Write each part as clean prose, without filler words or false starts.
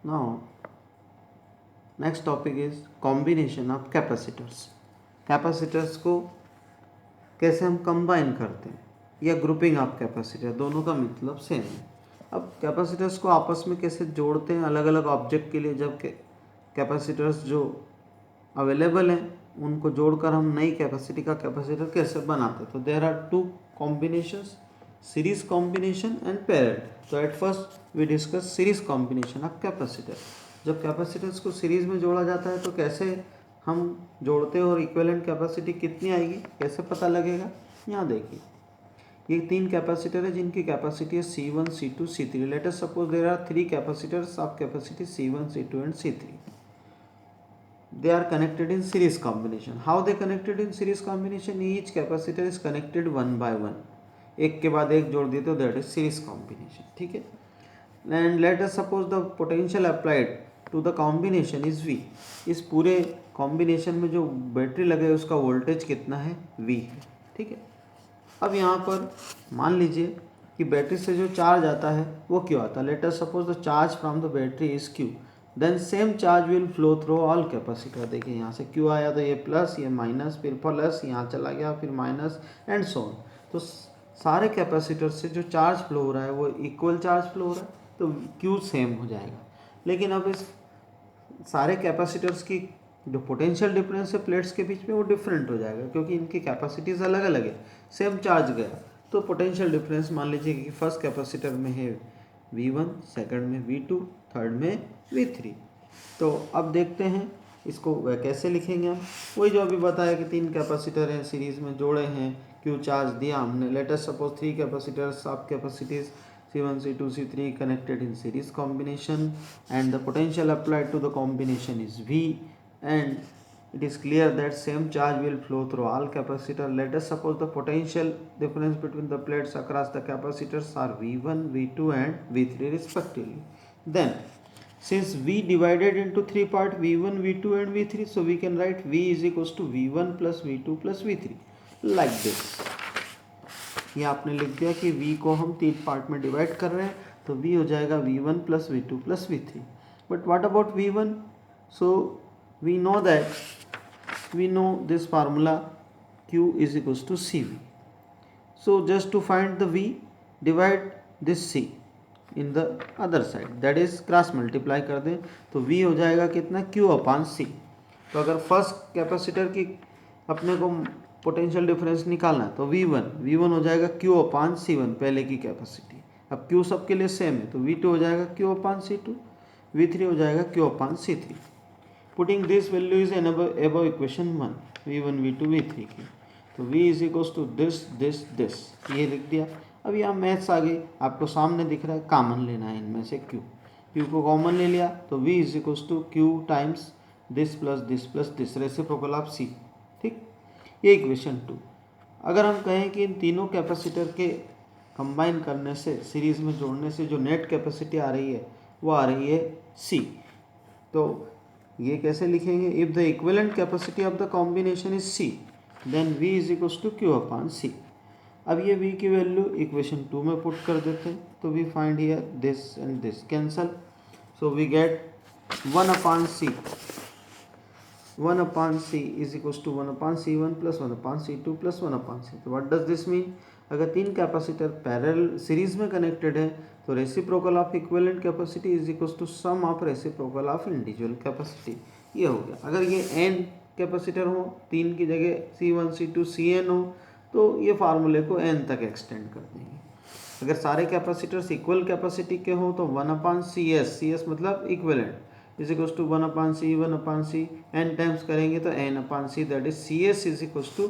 Now, next topic is combination of capacitors. Capacitors को कैसे हम कंबाइन करते हैं या ग्रुपिंग ऑफ कैपेसिटर, दोनों का मतलब सेम है। अब कैपेसिटर्स को आपस में कैसे जोड़ते हैं अलग अलग ऑब्जेक्ट के लिए, जब कैपेसिटर्स जो अवेलेबल हैं उनको जोड़कर हम नई कैपेसिटी का कैपेसिटर कैसे बनाते हैं। तो there are two combinations, series combination and parallel. तो at first we discuss series combination of capacitor. जब कैपेसिटर्स को सीरीज में जोड़ा जाता है तो कैसे हम जोड़ते हैं और इक्विवेलेंट कैपेसिटी कितनी आएगी, कैसे पता लगेगा। यहाँ देखिए, ये तीन कैपेसिटर है जिनकी कैपेसिटी है C1, C2, C3। Let us suppose there are three capacitors of capacity C1, C2 and C3. They are connected in series combination. How they connected in series combination? Each capacitor is connected one by one. एक के बाद एक जोड़ दिए तो that is series combination. ठीक है, and let us suppose the potential applied to the combination is V. इस पूरे कॉम्बिनेशन में जो बैटरी लगे उसका वोल्टेज कितना है, V है। ठीक है, अब यहाँ पर मान लीजिए कि बैटरी से जो चार्ज आता है वो क्यों आता है। Let us suppose the charge from the battery is Q, then same charge will flow through all capacitor. देखिए यहाँ से Q आया तो ये प्लस, ये माइनस, फिर प्लस, यहाँ चला गया, फिर माइनस एंड सो ऑन। तो सारे कैपेसिटर से जो चार्ज फ्लो हो रहा है वो इक्वल चार्ज फ्लो हो रहा है, तो Q सेम हो जाएगा। लेकिन अब इस सारे कैपेसिटर्स की जो पोटेंशियल डिफरेंस है प्लेट्स के बीच में वो डिफरेंट हो जाएगा, क्योंकि इनकी कैपेसिटीज़ अलग अलग है। सेम चार्ज गया तो पोटेंशियल डिफरेंस मान लीजिए कि फर्स्ट कैपेसिटर में है V1, सेकंड में V2, थर्ड में V3। तो अब देखते हैं इसको वह कैसे लिखेंगे हम। वही जो अभी बताया कि तीन कैपेसिटर हैं सीरीज़ में जोड़े हैं, क्यू चार्ज दिया हमने। Late us suppose three capacitors of capacities C1, C2, C3 connected in series combination, and the potential applied to the combination is V, and it is clear that same charge will flow through all capacitor. Let us suppose the potential difference between the plates across the capacitors are V1, V2 and V3 respectively. Then since V divided into three parts, V1, V2 and V3, so we can write V is equals to V1 plus V2 plus V3 like this. ये आपने लिख दिया कि V को हम तीन part में divide कर रहे हैं, तो V हो जाएगा V1 plus V2 plus V3. But what about V1? So we know that we know this formula Q is equals to CV. So just to find the V, divide this C in the other side, that is cross multiply कर दें तो V हो जाएगा कितना, Q upon C. तो अगर first capacitor की अपने को पोटेंशियल डिफरेंस निकालना है तो V1 हो जाएगा Q अपान C1 पहले की कैपेसिटी। अब Q सबके लिए सेम है तो V2 हो जाएगा Q अपान C2, V3 हो जाएगा Q upon C3. Putting this value is above equation 1 V1 V2 V3 की, तो V is equals to this ये लिख दिया। अब यहाँ मैथ्स आ गई, आपको सामने दिख रहा है, कॉमन लेना है इनमें से Q को कॉमन ले लिया तो V is equals to Q times this plus this reciprocal of C. ठीक, ये इक्वेशन 2। अगर हम कहें कि इन तीनों कैपेसिटर के कंबाइन करने से, सीरीज में जोड़ने से जो नेट कैपेसिटी आ रही है वो आ रही है C, तो ये कैसे लिखेंगे, if the equivalent capacity of the combination is C, then V is equals to Q upon C. अब ये V की वैल्यू इक्वेशन 2 में पुट कर देते हैं तो we find here this and this cancel, so we get 1 upon C. 1 upon C is equals to 1 upon C1 plus 1 upon C2 plus 1 upon C. तो what does this mean? अगर तीन capacitor parallel series में connected है तो reciprocal of equivalent capacity is equals to sum of reciprocal of individual capacity. ये हो गया. अगर ये n कैपेसिटर हो, तीन की जगह C1 C2 Cn हो, तो ये फार्मूले को n तक एक्सटेंड कर देंगे. अगर सारे कैपेसिटर्स इक्वल कैपेसिटी के हो तो 1 अपॉन CS मतलब equivalent is equals to 1 upon C n times करेंगे तो n upon C, that is CS is equals to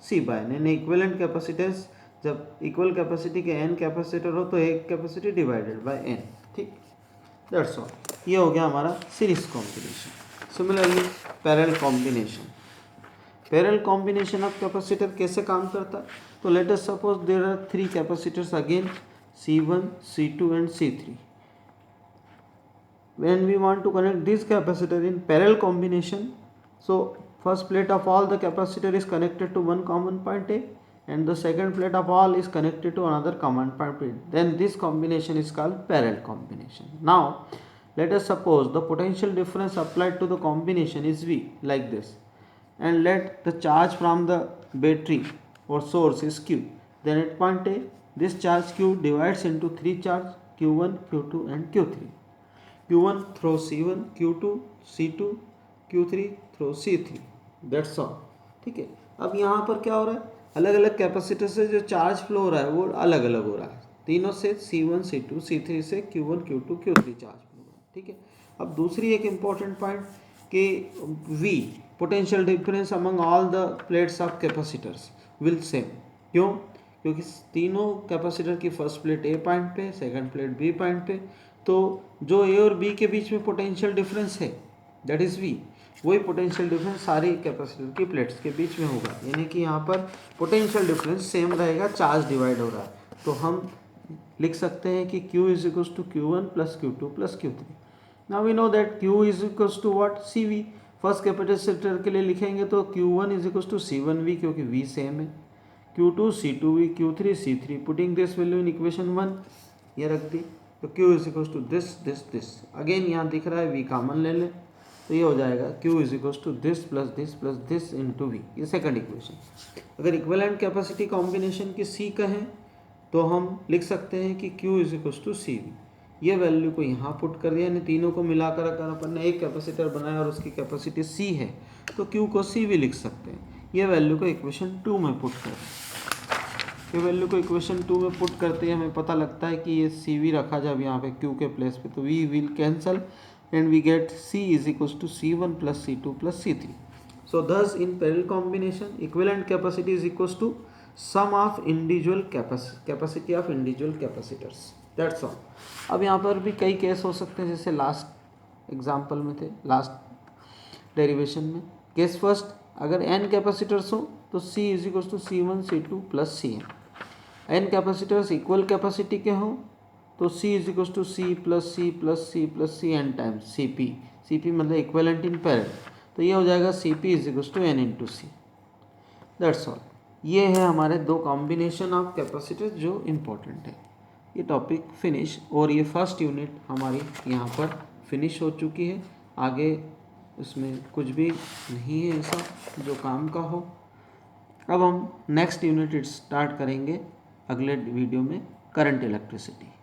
C by n. Equivalent capacitance जब इक्वल कैपेसिटी के n कैपेसिटर हो तो एक कैपेसिटी डिवाइडेड बाय n. ठीक, that's all. ये हो गया हमारा series combination. Similarly parallel combination of capacitor कैसे काम करता है, तो let us suppose there are three capacitors again C1, C2 and C3. When we want to connect this capacitor in parallel combination, so first plate of all the capacitor is connected to one common point A and the second plate of all is connected to another common point B. Then this combination is called parallel combination. Now Let us suppose the potential difference applied to the combination is V like this, and let the charge from the battery or source is Q. Then at point A, this charge Q divides into three charge Q1, Q2 and Q3. Q1 through C1, Q2 C2, Q3 through C3. That's all. ठीक है. अब यहाँ पर क्या हो रहा है, अलग अलग कैपेसिटर से जो चार्ज फ्लो हो रहा है वो अलग अलग हो रहा है. तीनों से C1, C2, C3 से Q1, Q2, Q3 charge flow हो रहा है. ठीक है. अब दूसरी एक इम्पॉर्टेंट पॉइंट कि V potential difference among all the plates of capacitors will same. क्यों? क्योंकि तीनों कैपेसिटर की फर्स्ट प्लेट ए पॉइंट पे, सेकंड प्लेट बी पॉइंट पे, तो जो ए और बी के बीच में पोटेंशियल डिफरेंस है दैट इज़ वी, वही पोटेंशियल डिफरेंस सारी कैपेसिटर की प्लेट्स के बीच में होगा. यानी कि यहाँ पर पोटेंशियल डिफरेंस सेम रहेगा, चार्ज डिवाइड हो रहा है. तो हम लिख सकते हैं कि Q is equals to Q1 plus Q2 plus Q3. Now we know that Q is equals to what, CV. First capacitor के लिए लिखेंगे तो Q1 is equals to C1V क्योंकि V सेम है, Q2 C2V, Q3 C3. Putting this value in equation 1 ये रख दी. तो Q is equals to this this this. Again यहाँ दिख रहा है V कॉमन ले लें तो ये हो जाएगा Q is equals to this plus this into V. ये सेकंड इक्वेशन. अगर इक्विवेलेंट कैपेसिटी कॉम्बिनेशन की C कहें तो हम लिख सकते हैं कि Q is equals to CV. ये वैल्यू को यहाँ पुट कर दिया, यानी तीनों को मिलाकर अगर अपन ने एक कैपेसिटर बनाया और उसकी कैपेसिटी C है तो Q को CV लिख सकते हैं. ये वैल्यू को इक्वेशन 2 में पुट कर ये वैल्यू को इक्वेशन 2 में पुट करते ही हमें पता लगता है कि ये CV रखा जब यहाँ पे Q के प्लेस पे तो V will cancel and we get C is equals to C1 plus C2 plus C3. So thus in parallel combination equivalent capacity is equals to sum of individual capacity of individual capacitors. That's all. अब यहाँ पर भी कई case हो सकते हैं जैसे last example में थे, लास्ट डेरिवेशन में. केस फर्स्ट, अगर n कैपेसिटर्स हो तो C is equals to C1 C2 plus CN. n capacitors equal capacity के हों तो C is equals to C plus C plus C plus C n times CP मतलब equivalent in parallel. तो ये हो जाएगा CP is equals to n into C. That's all. ये है हमारे दो कॉम्बिनेशन ऑफ कैपेसिटर जो इम्पोर्टेंट है. ये टॉपिक फिनिश, और ये फर्स्ट यूनिट हमारी यहाँ पर फिनिश हो चुकी है. आगे उसमें कुछ भी नहीं है ऐसा जो काम का हो. अब हम नेक्स्ट यूनिट स्टार्ट करेंगे अगले वीडियो में, करंट इलेक्ट्रिसिटी.